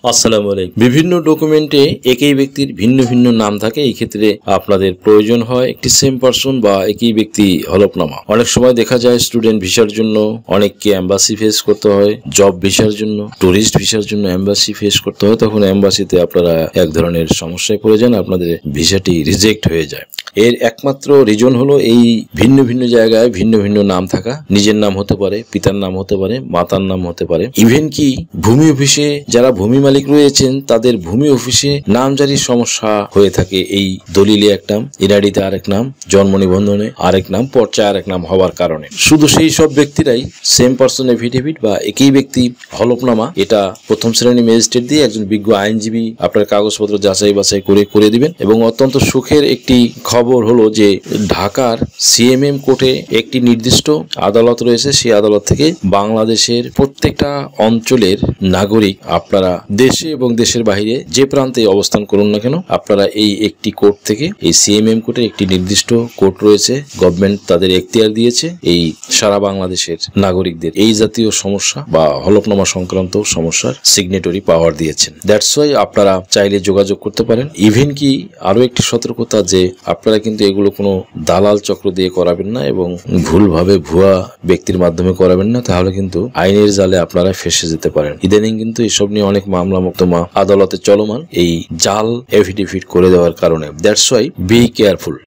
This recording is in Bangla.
আসসালামু আলাইকুম। বিভিন্ন ডকুমেন্টে একই ব্যক্তির ভিন্ন ভিন্ন নাম থাকে। এই ক্ষেত্রে আপনাদের প্রয়োজন হয় একটি সেম পারসন বা একই ব্যক্তি হলফনামা। অনেক সময় দেখা যায় স্টুডেন্ট ভিসার জন্য অনেককে এম্বাসি ফেস করতে হয়, জব ভিসার জন্য, টুরিস্ট ভিসার জন্য এম্বাসি ফেস করতে হয়। তখন এম্বাসিতে আপনারা এক ধরনের সমস্যায় পড়ে যান, আপনাদের ভিসাটি রিজেক্ট হয়ে যায়। এর একমাত্র রিজন হলো এই ভিন্ন ভিন্ন জায়গায় ভিন্ন ভিন্ন নাম থাকা। নিজের নাম হতে পারে, পিতার নাম হতে পারে, মাতার নাম হতে পারে। ইভেন কি ভূমি অফিসে যারা ভূমি মালিক রয়েছেন তাদের ভূমি অফিসে নামজারির সমস্যা হয়ে থাকে। এই দলিলে এক নাম, এনআইডিতে আরেক নাম, জন্ম নিবন্ধনে আরেক নাম, পর্চায় আরেক নাম হওয়ার কারণে শুধু সেই সব ব্যক্তিরাই সেম পারসন এফিডেভিট বা একই ব্যক্তি হলফনামা এটা প্রথম শ্রেণী ম্যাজিস্ট্রেট দিয়ে একজন বিজ্ঞ আইনজীবী আপনার কাগজপত্র যাচাই বাছাই করে দিবেন। এবং অত্যন্ত সুখের একটি খবর হলো যে ঢাকার সিএমএম কোর্টে একটি নির্দিষ্ট আদালত রয়েছে। সেই আদালত থেকে বাংলাদেশের প্রত্যেকটা অঞ্চলের নাগরিক আপনারা দেশে এবং দেশের বাইরে যে প্রান্তে অবস্থান করুন না কেন, আপনারা এই একটি কোর্ট থেকে, এই সিএমএম কোর্টের একটি নির্দিষ্ট কোর্ট রয়েছে, গভর্নমেন্ট তাদের এখতিয়ার দিয়েছে এই সারা বাংলাদেশের নাগরিকদের এই জাতীয় সমস্যা বা হলফনামা সংক্রান্ত সমস্যার সিগনেটরি পাওয়ার দিয়েছেন। দ্যাটস ওয়াই আপনারা চাইলে যোগাযোগ করতে পারেন। ইভেন কি আরো একটি সতর্কতা যে আপনারা কিন্তু এগুলো কোনো দালাল চক্র দিয়ে করাবেন না এবং ভুলভাবে ভুয়া ব্যক্তির মাধ্যমে করাবেন না, তাহলে কিন্তু আইনের জালে আপনারা ফেসে যেতে পারেন। ইদানিং কিন্তু এসব নিয়ে অনেক মামলা মোকদ্দমা আদালতে চলমান এই জাল এফিডেভিট করে দেওয়ার কারণে। That's why be careful.